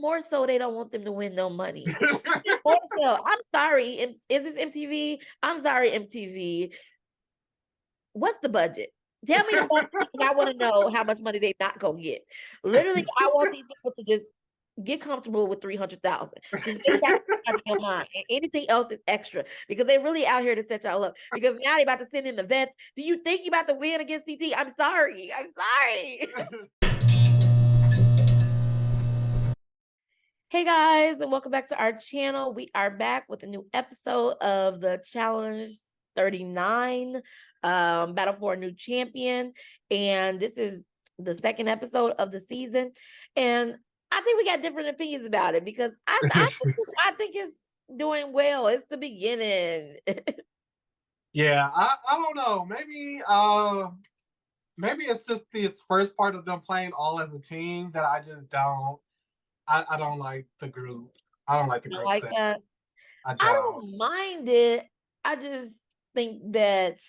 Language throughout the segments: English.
more so they don't want them to win no money. More so, I'm sorry. Is this MTV? I'm sorry, MTV. What's the budget? Tell me the budget, and I want to know how much money they not gonna get. Literally, I want these people to just get comfortable with 300,000. Just get that out of your mind, and anything else is extra because they really out here to set y'all up. Because now they about to send in the vets. Do you think you about to win against CT? I'm sorry. I'm sorry. Hey guys, and welcome back to our channel. We are back with a new episode of the Challenge 39, Battle for a New Champion. And this is the second episode of the season. And I think we got different opinions about it because I think it's doing well. It's the beginning. Yeah, I don't know. Maybe it's just this first part of them playing all as a team that I just don't. I don't like the group. I don't like the group set. That. I don't mind it. I just think that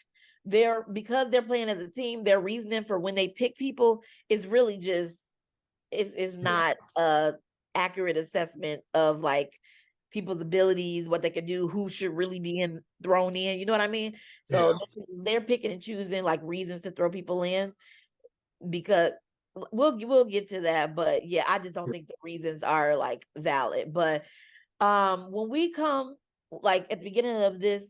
because they're playing as a team, their reasoning for when they pick people is really just is not a accurate assessment of like people's abilities, what they can do, who should really be thrown in. You know what I mean? So they're picking and choosing like reasons to throw people in because we'll get to that. But yeah, I just don't think the reasons are like valid. But when we come like at the beginning of this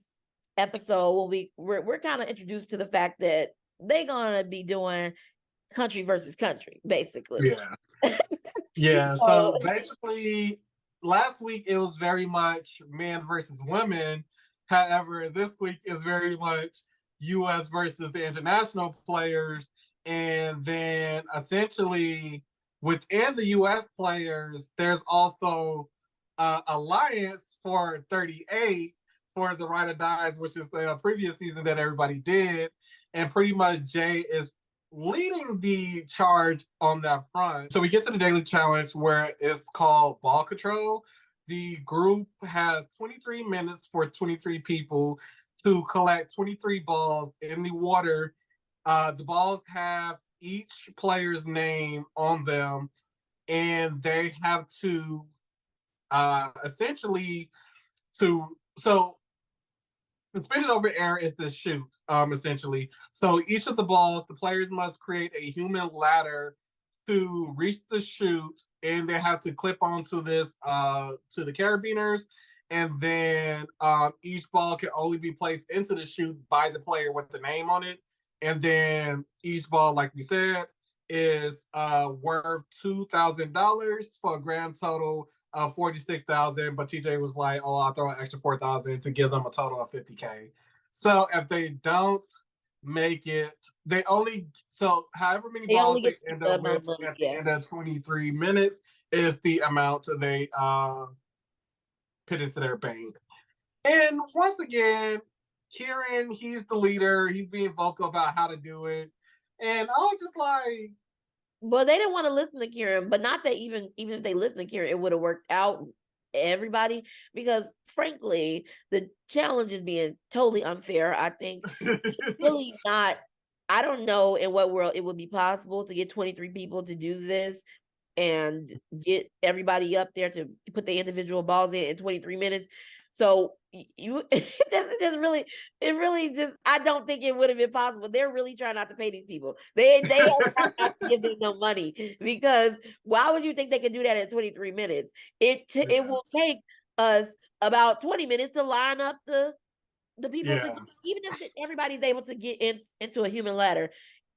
episode, when we're kind of introduced to the fact that they're gonna be doing country versus country, basically. Yeah. So basically, last week it was very much men versus women. However, this week is very much U.S. versus the international players, and then essentially within the U.S. players, there's also Alliance for 38 for the Ride or Dies, which is the previous season that everybody did, and pretty much Jay is leading the charge on that front. So we get to the daily challenge where it's called ball control. The group has 23 minutes for 23 people to collect 23 balls in the water. The balls have each player's name on them, and they have to essentially suspended over air is the shoot, essentially. So each of the balls, the players must create a human ladder to reach the chute, and they have to clip onto this to the carabiners, and then each ball can only be placed into the chute by the player with the name on it. And then each ball, like we said, is worth $2,000 for a grand total of $46,000. But TJ was like, "Oh, I'll throw an extra $4,000 to give them a total of $50K." So if they don't make it, they only however many balls they end up with at the end of 23 minutes is the amount they put into their bank. And once again, Kieran, he's the leader. He's being vocal about how to do it. And I was just like, well, they didn't want to listen to Kieran, but not that even if they listened to Kieran, it would have worked out everybody, because frankly, the challenge is being totally unfair. I think really not. I don't know in what world it would be possible to get 23 people to do this and get everybody up there to put the individual balls in 23 minutes. So it really just, I don't think it would have been possible. They're really trying not to pay these people. They are trying not to give them no money, because why would you think they could do that in 23 minutes? It will take us about 20 minutes to line up the people. Even if everybody's able to get into a human ladder,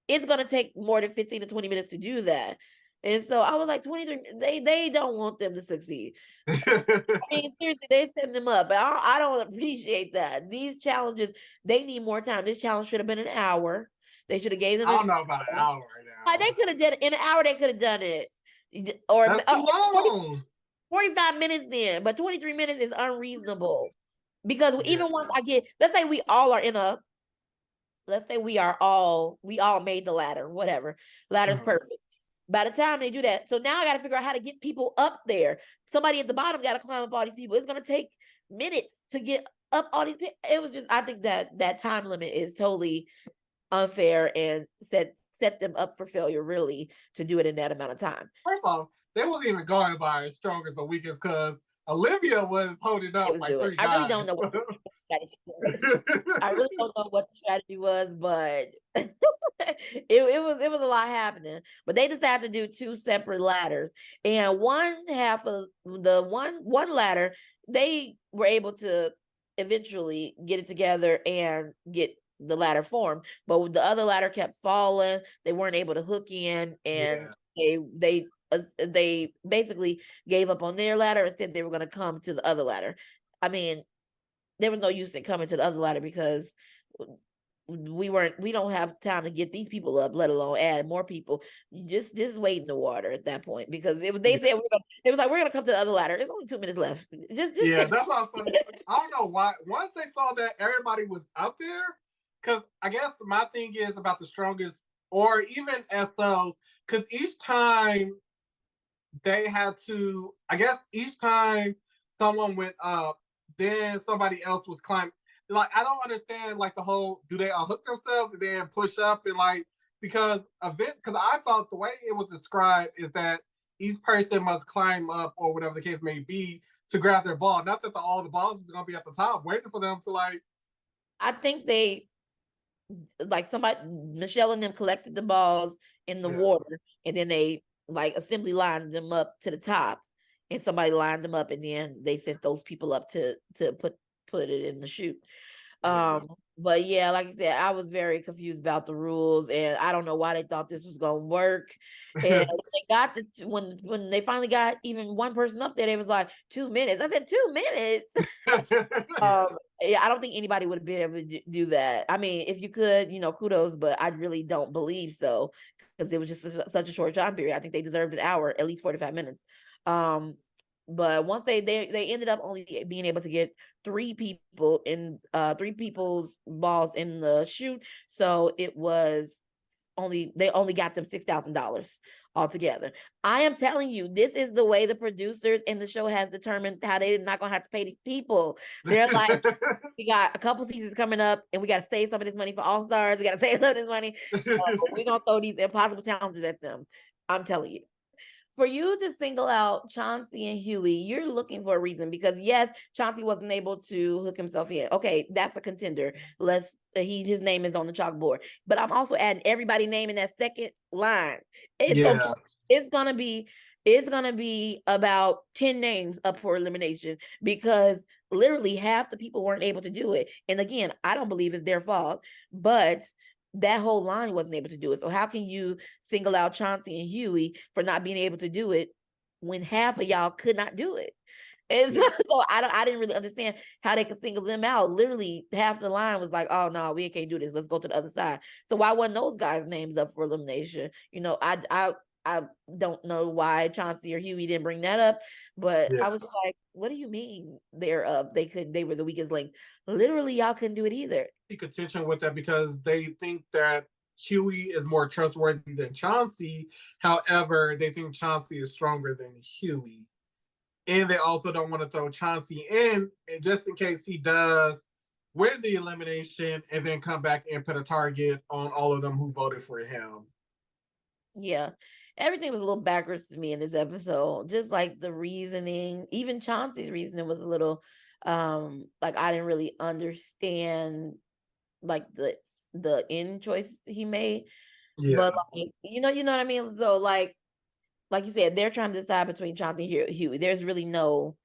it's going to take more than 15 to 20 minutes to do that. And so I was like, 23, they don't want them to succeed. I mean, seriously, they set them up, but I don't appreciate that. These challenges, they need more time. This challenge should have been an hour. They should have gave them. I don't know about an hour now. They could have done it in an hour. They could have done it, or that's too long. 45 minutes then, but 23 minutes is unreasonable, because even once I get, let's say we all are we all made the ladder, whatever. Ladder's perfect. By the time they do that, so now I got to figure out how to get people up there. Somebody at the bottom got to climb up all these people. It's going to take minutes to get up all these people. It was just, I think that time limit is totally unfair and sets set them up for failure, really, to do it in that amount of time. First off, they wasn't even going by as strongest or weakest because Olivia was holding It up was like doing. 3 I really don't guys. know what the strategy was. I really don't know what the strategy was, but it was a lot happening. But they decided to do 2 separate ladders, and one half of the one ladder, they were able to eventually get it together and get the ladder formed. But the other ladder kept falling. They weren't able to hook in, and they basically gave up on their ladder and said they were going to come to the other ladder. I mean, there was no use in coming to the other ladder because we don't have time to get these people up, let alone add more people. Just wait in the water at that point, because they said it was like, we're gonna come to the other ladder. There's only 2 minutes left. Just Yeah, that's what I was saying. I don't know why. Once they saw that everybody was up there, because I guess my thing is about the strongest or even SO, because each time they had to, I guess each time someone went up, then somebody else was climbing. Like, I don't understand, like, the whole, do they unhook themselves and then push up and, like, because I thought the way it was described is that each person must climb up or whatever the case may be to grab their ball. Not that all the balls was going to be at the top waiting for them to, like. I think they, like, Michelle and them collected the balls in the water, and then they like assembly lined them up to the top, and somebody lined them up, and then they sent those people up to put it in the chute. But yeah, like I said, I was very confused about the rules, and I don't know why they thought this was gonna work. And when they finally got even one person up there, they was like 2 minutes. I said 2 minutes. Yeah, I don't think anybody would have been able to do that. I mean, if you could, kudos, but I really don't believe so, because it was just such a short time period. I think they deserved an hour, at least 45 minutes. But once they ended up only being able to get 3 people's balls in the chute, so it was they only got them $6,000 altogether. I am telling you, this is the way the producers in the show has determined how they're not gonna have to pay these people. They're like, we got a couple seasons coming up, and we got to save some of this money for All Stars. We got to save some of this money. We're gonna throw these impossible challenges at them. I'm telling you. For you to single out Chauncey and Hughie, you're looking for a reason, because yes, Chauncey wasn't able to hook himself in. Okay, that's a contender. His name is on the chalkboard. But I'm also adding everybody's name in that second line. So it's gonna be about 10 names up for elimination, because literally half the people weren't able to do it. And again, I don't believe it's their fault, but that whole line wasn't able to do it. So how can you single out Chauncey and Hughie for not being able to do it when half of y'all could not do it? And so I didn't really understand how they could single them out. Literally half the line was like, oh no, we can't do this. Let's go to the other side. So why wasn't those guys' names up for elimination? I don't know why Chauncey or Hughie didn't bring that up, but I was like, what do you mean they're up? They were the weakest links. Literally, y'all couldn't do it either. Contention with that because they think that Hughie is more trustworthy than Chauncey. However, they think Chauncey is stronger than Hughie. And they also don't want to throw Chauncey in just in case he does win the elimination and then come back and put a target on all of them who voted for him. Yeah. Everything was a little backwards to me in this episode. Just like the reasoning, even Chauncey's reasoning was a little like I didn't really understand like the end choice he made. But like, you know what I mean? So like you said, they're trying to decide between Chauncey and Hughie. There's really no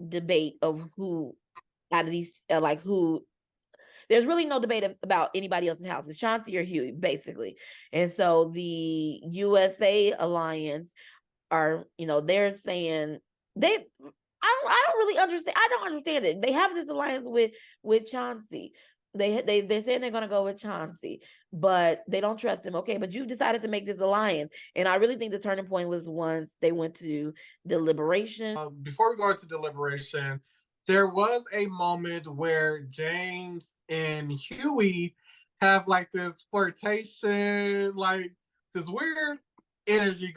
debate of who out of these who. There's really no debate about anybody else in the house. It's Chauncey or Hughie, basically. And so the USA Alliance are, they're saying I don't really understand. I don't understand it. They have this alliance with Chauncey. They're saying they're gonna go with Chauncey, but they don't trust him. Okay, but you decided to make this alliance, and I really think the turning point was once they went to deliberation. Before we go into deliberation, there was a moment where James and Hughie have like this flirtation, like this weird energy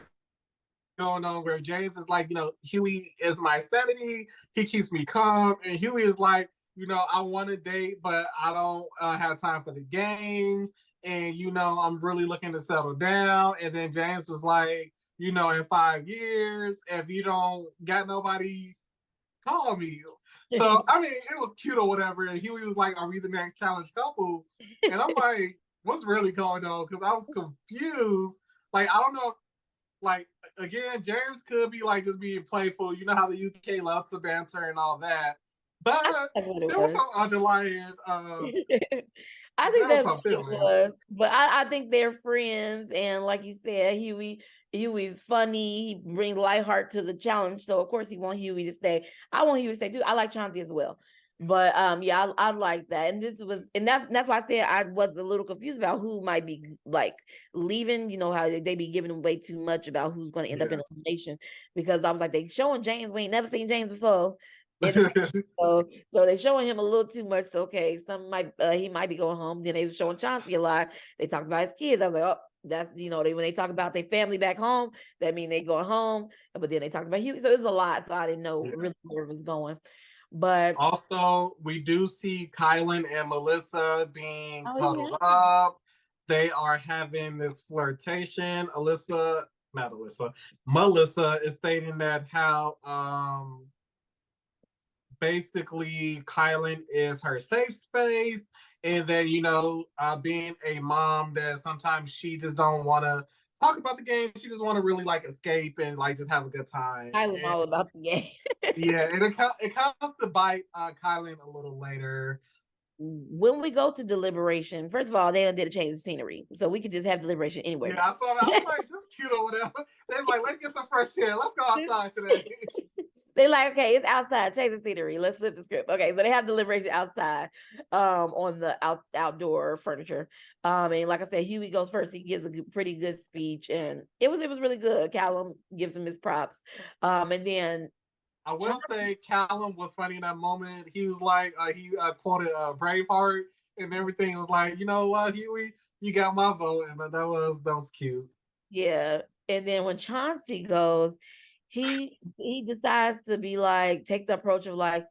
going on where James is like, Hughie is my sanity. He keeps me calm. And Hughie is like, I want to date, but I don't have time for the games. and I'm really looking to settle down. And then James was like, in 5 years, if you don't got nobody, call me. So I mean, it was cute or whatever. And Huey was like, "Are we the next challenge couple?" And I'm like, "What's really going on?" Because I was confused. Like, I don't know. Like, again, James could be like just being playful. You know how the UK loves to banter and all that. But That's what it there was was. some underlying. I think There was that's some what it feelings. was. But I think they're friends, and like you said, Huey's funny. He brings lightheart to the challenge, so of course he want Huey to stay. I want Huey to stay too. I like Chauncey as well. But yeah, I like that. And that's why I said I was a little confused about who might be like leaving. You know how they be giving away too much about who's going to end up in elimination, because I was like, they showing James. We ain't never seen James before. So they showing him a little too much. So, okay, he might be going home. Then they were showing Chauncey a lot. They talked about his kids. I was like, oh, that's when they talk about their family back home, that mean they going home. But then they talked about Huey. So it was a lot. So I didn't know really where it was going. But also, we do see Kylan and Melissa being cuddled yeah. up. They are having this flirtation. Melissa is stating that how basically Kylan is her safe space, and that being a mom, that sometimes she just don't want to talk about the game. She just want to really like escape and like just have a good time. I was all about the game. Yeah, and it comes to bite Kylan a little later. When we go to deliberation, first of all, they done did a change of scenery, so we could just have deliberation anywhere. Yeah, I saw that. I was like, "This cute or whatever." They're like, "Let's get some fresh air. Let's go outside today." They like, okay, it's outside, change the scenery. Let's flip the script. Okay, so they have deliberation outside, on the outdoor furniture. And like I said, Huey goes first. He gives a pretty good speech, and it was really good. Callum gives him his props. And then I will say Callum was funny in that moment. He was like, he quoted Braveheart and everything. It was like, you know what, Huey, you got my vote, and that was cute. Yeah, and then when Chauncey goes, he decides to be like, take the approach of like,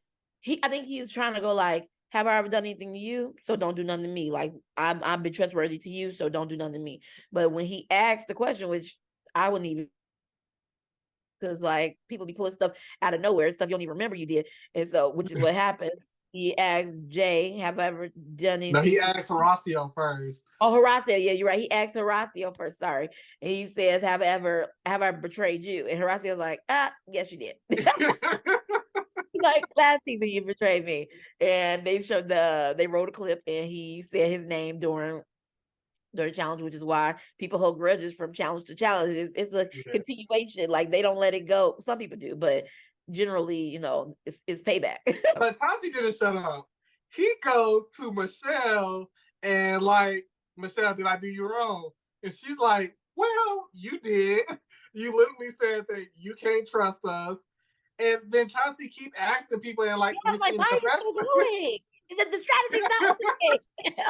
I think he's trying to go like, have I ever done anything to you? So don't do nothing to me. Like, I've been trustworthy to you, so don't do nothing to me. But when he asks the question, which I wouldn't even, because like people be pulling stuff out of nowhere, stuff you don't even remember you did. And so, which is what happened. He asked Jay, have I ever done anything? No, he asked Horacio first. Oh, Horacio, yeah, you're right. He asked Horacio first, sorry. And he says, have I betrayed you? And Horacio's like, yes, you did. Like, last season you betrayed me. And they wrote a clip, and he said his name during the challenge, which is why people hold grudges from challenge to challenge. It's a continuation. Like, they don't let it go. Some people do, but generally, it's payback. But Chauncey didn't shut up. He goes to Michelle and like, Michelle, did I do you wrong? And she's like, well, you did. You literally said that you can't trust us. And then Chauncey keep asking people, and like, yeah, like, why are you still going? The strategy's not working.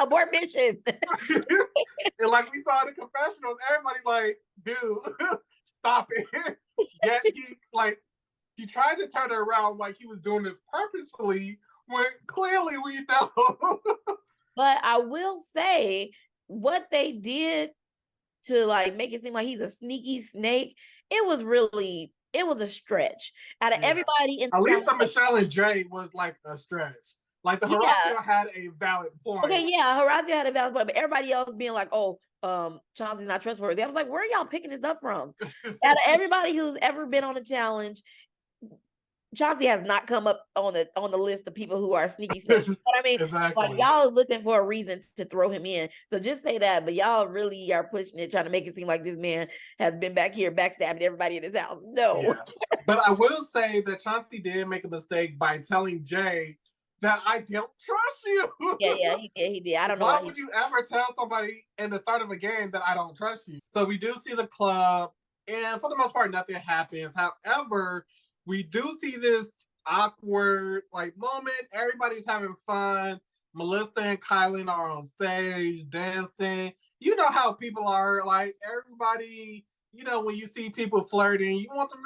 Abort mission. And like we saw in the confessionals, everybody's like, dude, stop it. Yet he tried to turn it around like he was doing this purposefully, when clearly we know. But I will say, what they did to like make it seem like he's a sneaky snake, it was a stretch. Out of everybody in at least the Michelle and Jay was like a stretch. Like the Horacio had a valid point. Okay, yeah, Horacio had a valid point, but everybody else being like, oh, Chauncey's not trustworthy. I was like, where are y'all picking this up from? Out of everybody who's ever been on a challenge, Chauncey has not come up on the list of people who are sneaky snakes. You know what I mean? Exactly. Like, y'all are looking for a reason to throw him in. So just say that, but y'all really are pushing it, trying to make it seem like this man has been back here backstabbing everybody in his house. No. Yeah. But I will say that Chauncey did make a mistake by telling Jay that I don't trust you. Yeah, he did. I don't know. Why would you ever tell somebody in the start of a game that I don't trust you? So we do see the club, and for the most part, nothing happens. However, we do see this awkward like moment. Everybody's having fun. Melissa and Kylan are on stage dancing. You know how people are, like, everybody, when you see people flirting, you want them,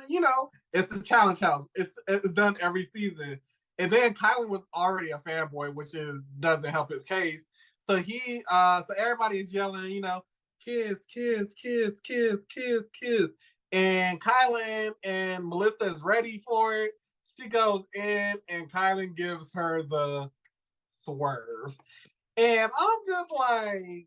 it's the challenge house. It's done every season. And then Kylan was already a fanboy, which doesn't help his case. So so everybody is yelling, kids, kids, kids, kids, kids, kids. And Kylan and Melissa is ready for it. She goes in and Kylan gives her the swerve. And I'm just like,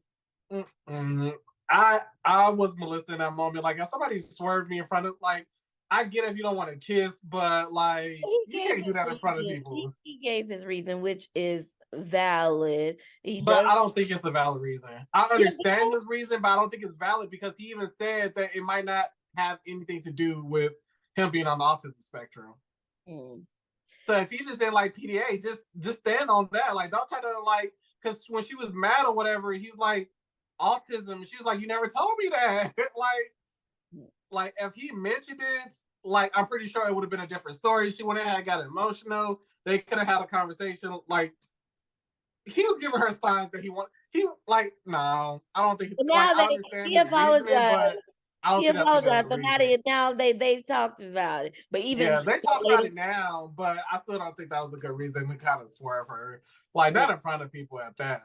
mm-mm. I was Melissa in that moment. Like, if somebody swerved me in front of, like, I get if you don't want to kiss, but like, He you gave can't do his that in front of reason. people. He gave his reason, which is valid. He But does. I don't think it's a valid reason. I Yeah, understand his reason, but I don't think it's valid because he even said that it might not have anything to do with him being on the autism spectrum. mm. So if he just didn't like PDA, just stand on that. Like, don't try to like, because when she was mad or whatever, he's like autism. She was like, you never told me that. like if he mentioned it, like I'm pretty sure it would have been a different story. She wouldn't have got emotional. They could have had a conversation. Like he was giving her signs that he like no, I don't think But like now I they understand he his reasoning, apologized. but I don't He think that's a apologized. valid So reason. now they've talked about it. But even Yeah, they talk about later, it now, but I still don't think that was a good reason to kind of swerve her. Like not in front of people at that.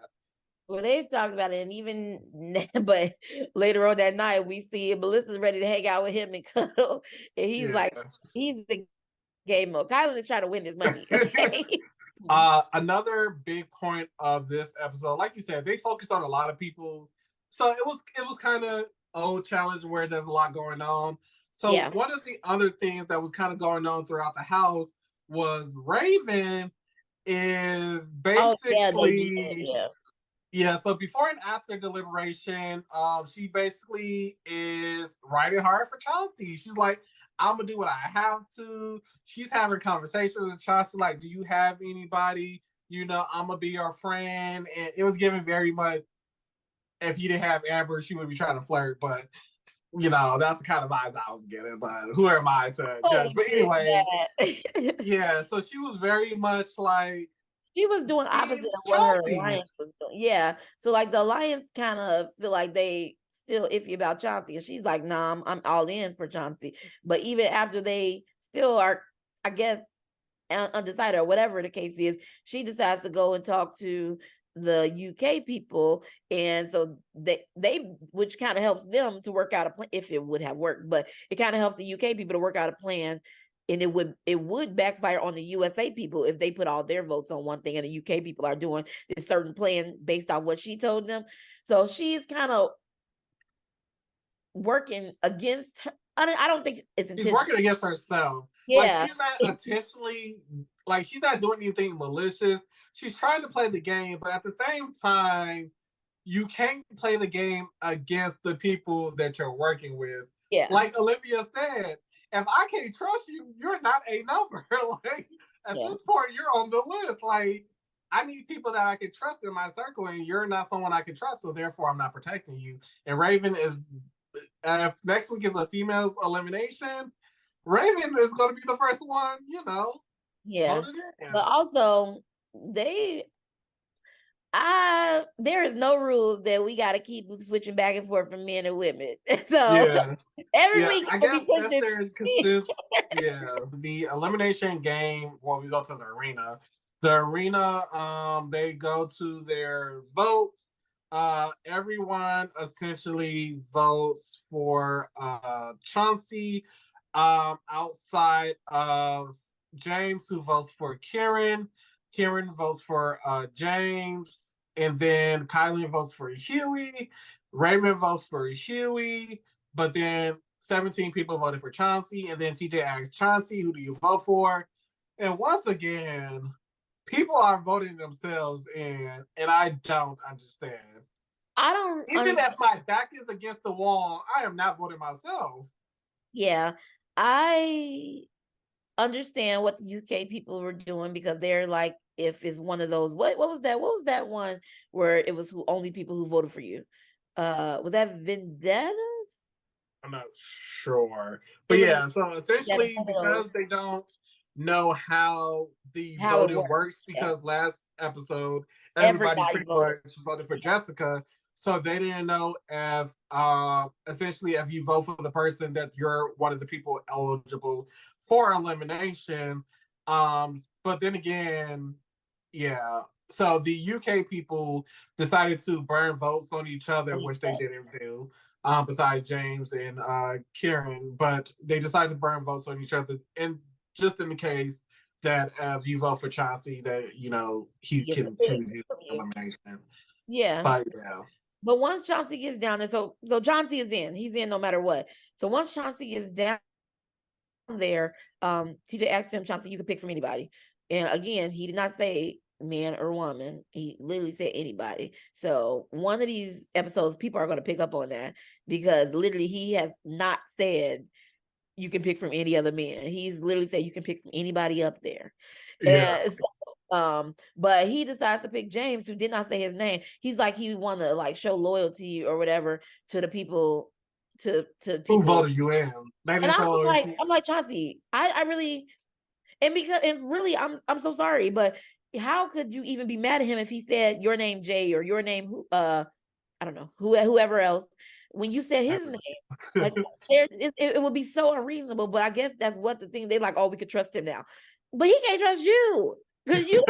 well, they've talked about it, and even but later on that night, we see Melissa's ready to hang out with him and cuddle, and he's Yeah. like, he's the game mode. Kylan is trying to win his money. Okay. Another big point of this episode, like you said, they focused on a lot of people. So it was kind of old challenge where there's a lot going on. So Yeah. one of the other things that was kind of going on throughout the house was Raven is Oh yeah, they did. basically Yeah. yeah, so before and after deliberation, she basically is riding hard for Chauncey. She's like, I'm gonna do what I have to. She's having conversations with Chauncey, like, do you have anybody? I'm gonna be your friend. And it was given very much if you didn't have Amber, she would be trying to flirt, but that's the kind of vibes I was getting. But who am I to Oh, judge? But anyway, that. yeah, so she was very much like She was doing opposite Team of what her Chauncey. alliance was doing. Yeah. So like the alliance kind of feel like they still iffy about Chauncey. And she's like, nah, I'm all in for Chauncey. But even after they still are, I guess, undecided or whatever the case is, she decides to go and talk to the UK people. And so they which kind of helps them to work out a plan if it would have worked, but it kind of helps the UK people to work out a plan, and it would backfire on the USA people if they put all their votes on one thing and the UK people are doing this certain plan based on what she told them. So she's kind of working against her. I don't think it's She's intentional. working against herself. Like Yeah. she's not intentionally like she's not doing anything malicious. She's trying to play the game, but at the same time, you can't play the game against the people that you're working with. Yeah. Like Olivia said, if I can't trust you, you're not a number. Like at this point, you're on the list. Like I need people that I can trust in my circle, and you're not someone I can trust, so therefore I'm not protecting you. And Raven is if next week is a females elimination, Raven is going to be the first one, Yeah. voted in. But also there is no rules that we got to keep switching back and forth from men and women. So every week, I guess that's their the elimination game. When we go to the arena, they go to their votes. Everyone essentially votes for Chauncey, outside of James, who votes for Karen. Karen votes for James, and then Kylie votes for Huey. Raymond votes for Huey, but then 17 people voted for Chauncey, and then TJ asks Chauncey, who do you vote for? And once again, people are voting themselves in, and I don't understand. I don't Even if my back is against the wall, I am not voting myself. Yeah, I understand what the UK people were doing because they're like, if it's one of those, what was that? What was that one where it was only people who voted for you? Was that Vendetta? I'm not sure, but yeah. So essentially, because they don't know how the voting works, because last episode everybody pretty much voted for Jessica, so they didn't know if essentially if you vote for the person that you're one of the people eligible for elimination. But then again, yeah. So the UK people decided to burn votes on each other, which they didn't do. Besides James and Kieran, but they decided to burn votes on each other, and just in the case that if you vote for Chauncey, that he can choose you elimination. Yeah. But yeah. But once Chauncey gets down there, so Chauncey is in. He's in no matter what. So once Chauncey is down there, TJ asked him, Chauncey, you can pick from anybody. And again, he did not say man or woman. He literally said anybody. So one of these episodes, people are going to pick up on that because literally he has not said you can pick from any other man. He's literally said you can pick from anybody up there. Yeah. And so, but he decides to pick James, who did not say his name. He's like he want to like show loyalty or whatever to the people to people who voted you in. And I'm like Chauncey, I really and really I'm so sorry, but how could you even be mad at him if he said your name Jay or your name I don't know, whoever else, when you said his name, like it would be so unreasonable. But I guess that's what the thing they like, oh, we could trust him now. But he can't trust you. Because you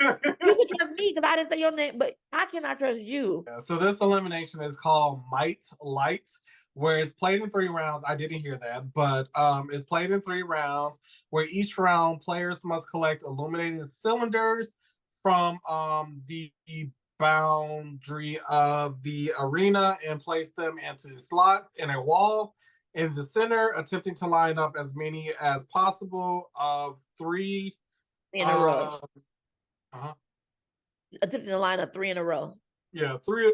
you can trust me because I didn't say your name, but I cannot trust you. Yeah, so this elimination is called Might Light, where it's played in 3 rounds. I didn't hear that, but it's played in 3 rounds, where each round players must collect illuminated cylinders from the boundary of the arena and place them into slots in a wall in the center, attempting to line up as many as possible of 3 in a row. Uh-huh. Attempting to line up 3 in a row. Yeah, three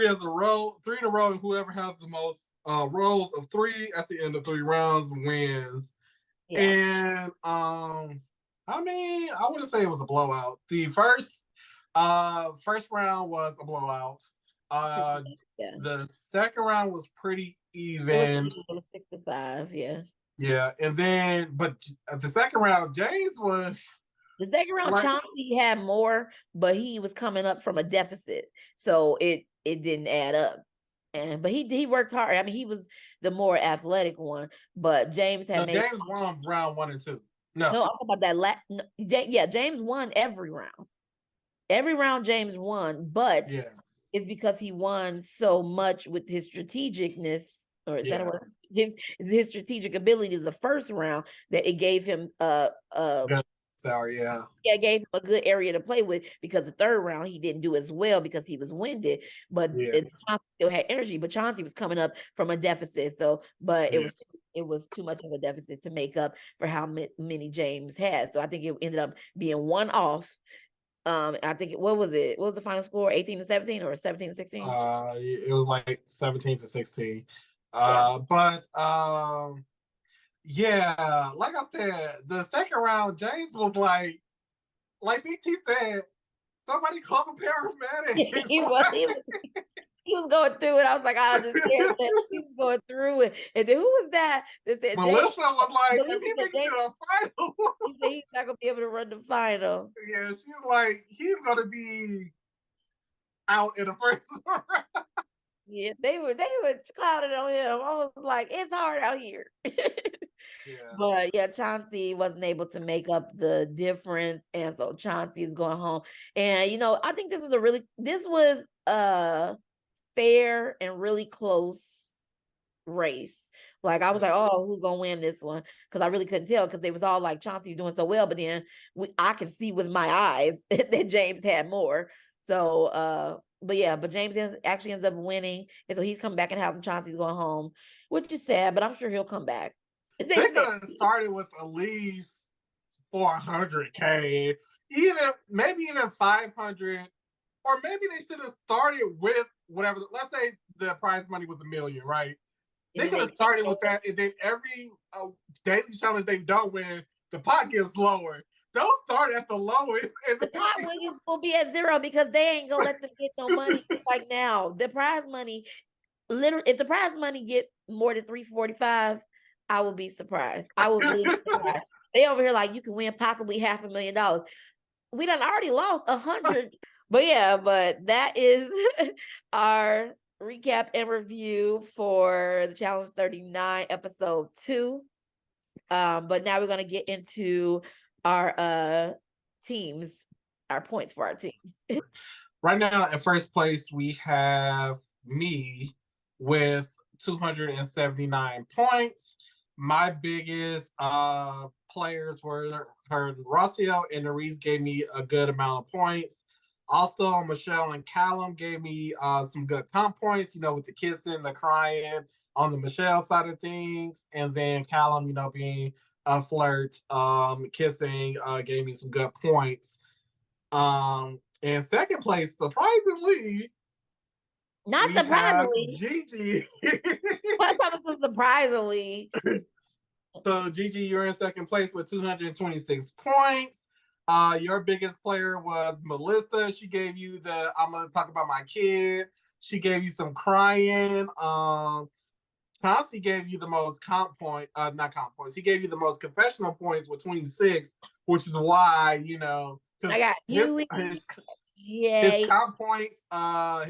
as a row, 3 in a row, and whoever has the most rows of 3 at the end of 3 rounds wins. Yeah. And I mean, I wouldn't say it was a blowout. The first round was a blowout. Yeah. The second round was pretty even. It was 6-5, yeah. Yeah, and then but the second round, James was. The second round, Chauncey had more, but he was coming up from a deficit, so it didn't add up. But he worked hard. I mean, he was the more athletic one, but James had made. James won round 1 and 2. No, I'm talking about that. James won every round. Every round James won, but it's because he won so much with his strategicness, or is that a word? His strategic ability the first round that it gave him it gave him a good area to play with, because the third round he didn't do as well because he was winded, but Chauncey still had energy, but Chauncey was coming up from a deficit. So, but it was too much of a deficit to make up for how many James had. So I think it ended up being 1 off. I think what was the final score? 18-17 or 17-16? It was like 17-16. But yeah, like I said, the second round, James was like DT said, somebody call the paramedic. He was going through it. I was like, I understand that. He was going through it. And then who was that said, Melissa was like, if he makes it to a final. He said he's not going to be able to run the final. Yeah, she's like, he's going to be out in the first round. Yeah, they were clouded on him. I was like, it's hard out here. But yeah, Chauncey wasn't able to make up the difference, and so Chauncey is going home. And I think this was a fair and really close race. Like, I was like, oh, who's gonna win this one? Because I really couldn't tell, because they was all like, Chauncey's doing so well, but then I can see with my eyes that James had more. So but James actually ends up winning, and so he's coming back in the house, and Chauncey's going home, which is sad, but I'm sure he'll come back. They could have started with at least 400K, maybe even 500, or maybe they should have started with whatever. Let's say the prize money was $1 million, right? They could have started with that, and then every daily challenge they don't win, the pot gets lower. Don't start at the lowest. And the pot winnings will be at 0 because they ain't gonna let them get no money like now. The prize money, literally, if the prize money get more than 345, I will be surprised. I will be surprised. They over here like you can win possibly $500,000. We done already lost 100. But that is our recap and review for the Challenge 39 episode 2. But now we're gonna get into our teams our points for our teams. Right now, in first place, we have me with 279 points. My biggest players were her Rocio and Nerese gave me a good amount of points. Also, Michelle and Callum gave me some good comp points, with the kissing, the crying on the Michelle side of things. And then Callum, being a flirt, kissing, gave me some good points. In second place, surprisingly, Not we have surprisingly. Gigi. What time is surprisingly? So Gigi, you're in second place with 226 points. Your biggest player was Melissa. She gave you I'm gonna talk about my kid. She gave you some crying. Chauncey gave you the most not comp points. He gave you the most confessional points with 26, which is why, I got Huey, his Jay. comp points are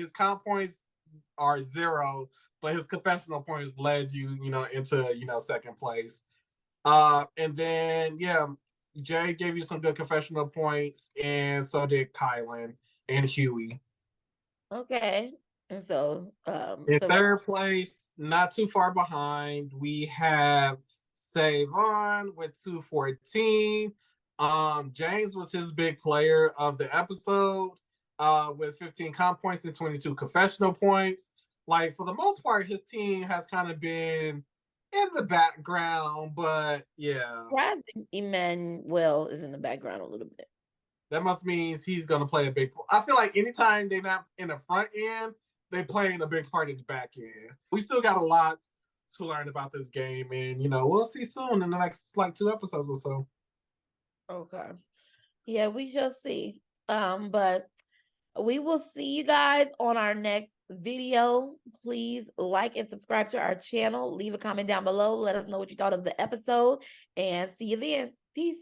0, but his confessional points led you, into, second place. And then Jay gave you some good confessional points, and so did Kylan and Huey. Okay. And so in third place, not too far behind, we have Savon with 214. James was his big player of the episode, with 15 comp points and 22 confessional points. Like, for the most part, his team has kind of been in the background, but yeah. Emmanuel is in the background a little bit. That must mean he's going to play a big part. I feel like anytime they're not in the front end, they playing a big part in the back end. We still got a lot to learn about this game, and we'll see soon in the next 2 episodes or so. Okay. Yeah, we shall see. But we will see you guys on our next video. Please like and subscribe to our channel. Leave a comment down below. Let us know what you thought of the episode, and see you then. Peace.